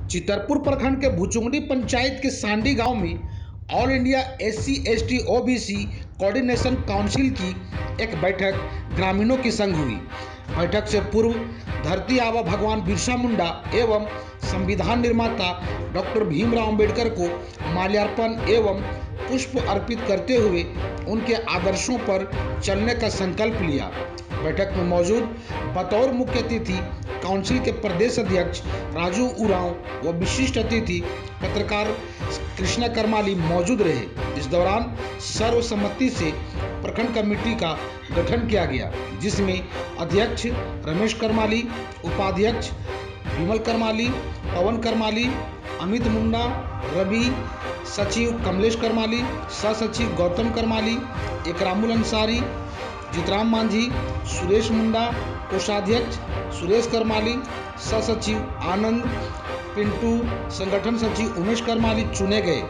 चितरपुर प्रखंड के भुचुंडी पंचायत के सांडी गांव में all India SC/ST OBC coordination council की एक बैठक ग्रामीणों की संग हुई। बैठक से पूर्व धरती आबा भगवान बिरसा मुंडा एवं संविधान निर्माता डॉक्टर भीमराव अंबेडकर को माल्यार्पण एवं पुष्प अर्पित करते हुए उनके आदर्शों पर चलने का संकल्प लिया। बैठक में मौजूद बतौर मुख्य अतिथि काउंसिल के प्रदेश अध्यक्ष राजू उरांव व विशिष्ट अतिथि पत्रकार कृष्णा करमाली मौजूद रहे। इस दौरान सर्वसम्मति से प्रखंड कमेटी का गठन किया गया, जिसमें अध्यक्ष रमेश करमाली, उपाध्यक्ष विमल करमाली, पवन करमाली, अमित मुंडा, रवि, सचिव कमलेश करमाली, सह सचिव गौतम करमाली, एकरामुल अंसारी, जितराम मांझी, सुरेश मुंडा, कोषाध्यक्ष सुरेश करमाली, सह सचिव आनंद, पिंटू, संगठन सचिव उमेश करमाली चुने गए।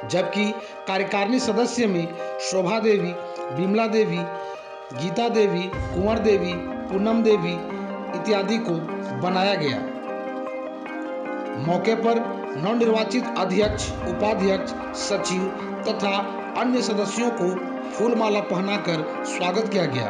जबकि कार्यकारिणी सदस्य में शोभा देवी, विमला देवी, गीता देवी, कुंवर देवी, पूनम देवी इत्यादि को बनाया गया। मौके पर नवनिर्वाचित अध्यक्ष, उपाध्यक्ष, सचिव तथा अन्य सदस्यों को फूलमाला पहनाकर स्वागत किया गया।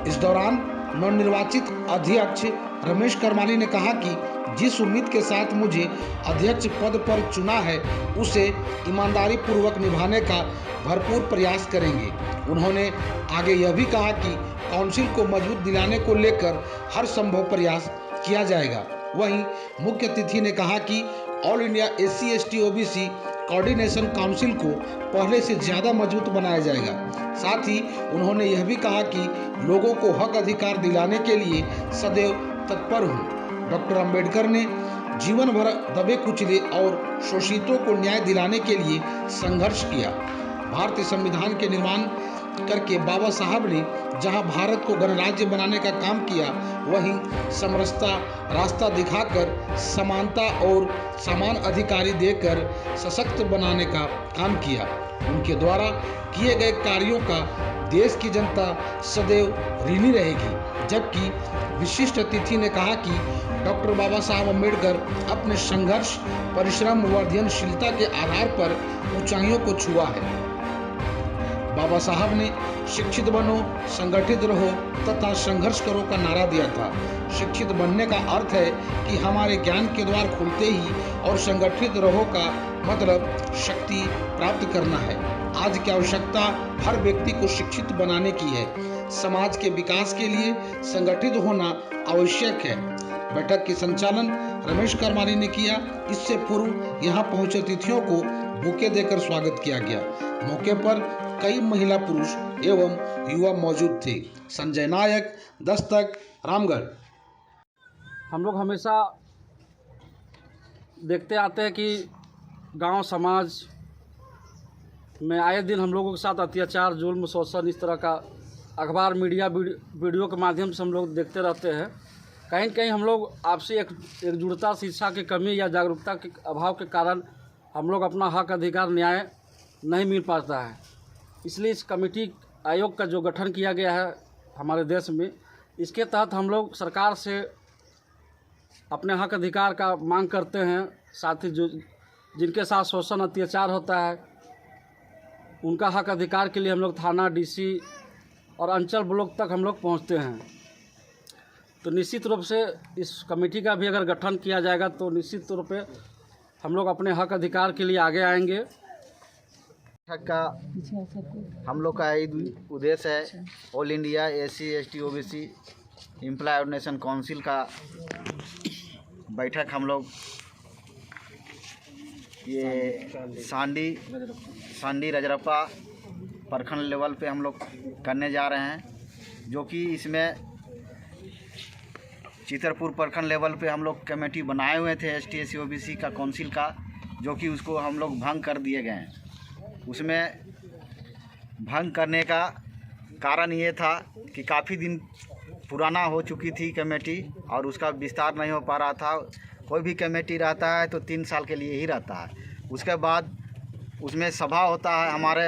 इस दौरान नवनिर्वाचित अध्यक्ष रमेश करमाली ने कहा कि जिस उम्मीद के साथ मुझे अध्यक्ष पद पर चुना है, उसे ईमानदारी पूर्वक निभाने का भरपूर प्रयास करेंगे। उन्होंने आगे यह भी कहा कि काउंसिल को मजबूत दिलाने को लेकर हर संभव प्रयास किया जाएगा। वहीं मुख्य अतिथि ने कहा कि all India SC/ST OBC coordination council को पहले से ज़्यादा मजबूत बनाया जाएगा। साथ ही उन्होंने यह भी कहा कि लोगों को हक अधिकार दिलाने के लिए सदैव तत्पर हूँ। डॉक्टर अंबेडकर ने जीवन भर दबे कुचले और शोषितों को न्याय दिलाने के लिए संघर्ष किया। भारतीय संविधान के निर्माण करके बाबा साहब ने जहां भारत को गणराज्य बनाने का काम किया, वहीं समरसता रास्ता दिखाकर समानता और समान अधिकारी देकर सशक्त बनाने का काम किया। उनके द्वारा किए गए कार्यों का देश की जनता सदैव ऋणी रहेगी। जबकि विशिष्ट अतिथि ने कहा कि डॉक्टर बाबा साहब अम्बेडकर अपने संघर्ष, परिश्रम व अध्ययनशीलता के आधार पर ऊंचाइयों को छुआ है। बाबा साहब ने शिक्षित बनो, संगठित रहो तथा संघर्ष करो का नारा दिया था। शिक्षित बनने का अर्थ है कि हमारे ज्ञान के द्वार खुलते ही, और संगठित रहो का मतलब शक्ति प्राप्त करना है। आज की आवश्यकता हर व्यक्ति को शिक्षित बनाने की है। समाज के विकास के लिए संगठित होना आवश्यक है। बैठक के संचालन रमेश करमाली ने किया। इससे पूर्व यहाँ पहुंचे अतिथियों को बुके देकर स्वागत किया गया। मौके पर कई महिला, पुरुष एवं युवा मौजूद थे। संजय नायक, दस्तक, रामगढ़। हम लोग हमेशा देखते आते हैं कि गांव समाज में आए दिन हम लोगों के साथ अत्याचार, जुल्म, शोषण, इस तरह का अखबार, मीडिया, वीडियो के माध्यम से हम लोग देखते रहते हैं। कहीं न कहीं हम लोग आपसी एकजुटता, शिक्षा की कमी या जागरूकता के अभाव के कारण हम लोग अपना हक, अधिकार, न्याय नहीं मिल पाता है। इसलिए इस कमेटी आयोग का जो गठन किया गया है हमारे देश में, इसके तहत हम लोग सरकार से अपने हक अधिकार का मांग करते हैं। साथ ही जो जिनके साथ शोषण, अत्याचार होता है, उनका हक अधिकार के लिए हम लोग थाना, DC और अंचल ब्लॉक तक हम लोग पहुंचते हैं। तो निश्चित रूप से इस कमेटी का भी अगर गठन किया जाएगा तो निश्चित रूप से हम लोग अपने हक अधिकार के लिए आगे आएंगे। का हम लोग का उद्देश्य है all India SC/ST OBC employ organisation council का बैठक हम लोग ये सांडी रजरप्पा प्रखंड लेवल पे हम लोग करने जा रहे हैं, जो कि इसमें चितरपुर प्रखंड लेवल पे हम लोग कमेटी बनाए हुए थे ST/SC OBC का काउंसिल का, जो कि उसको हम लोग भंग कर दिए गए हैं। उसमें भंग करने का कारण ये था कि काफ़ी दिन पुराना हो चुकी थी कमेटी और उसका विस्तार नहीं हो पा रहा था। कोई भी कमेटी रहता है तो 3 साल के लिए ही रहता है। उसके बाद उसमें सभा होता है। हमारे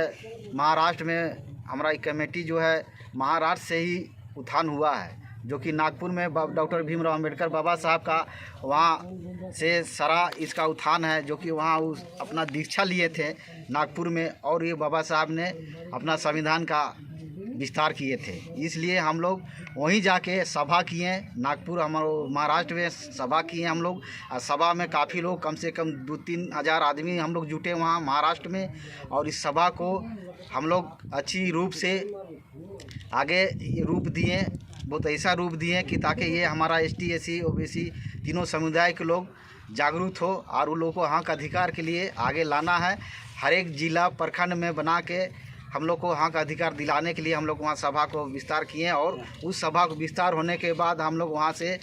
महाराष्ट्र में हमारा कमेटी जो है महाराष्ट्र से ही उत्थान हुआ है, जो कि नागपुर में डॉक्टर भीमराव अंबेडकर बाबा साहब का वहाँ से सारा इसका उत्थान है, जो कि वहाँ उस अपना दीक्षा लिए थे नागपुर में, और ये बाबा साहब ने अपना संविधान का विस्तार किए थे। इसलिए हम लोग वहीं जाके सभा किए, नागपुर हमारे महाराष्ट्र में सभा किए हम लोग। और सभा में काफ़ी लोग, कम से कम 2-3 हज़ार आदमी हम लोग जुटे वहाँ महाराष्ट्र में, और इस सभा को हम लोग अच्छी रूप से आगे रूप दिए, बहुत ऐसा रूप दिए कि ताकि ये हमारा ST SC OBC तीनों समुदाय के लोग जागरूक हो और उन लोगों को हक अधिकार के लिए आगे लाना है। हर एक जिला प्रखंड में बना के हम लोग को हक अधिकार दिलाने के लिए हम लोग वहाँ सभा को विस्तार किए, और उस सभा को विस्तार होने के बाद हम लोग वहाँ से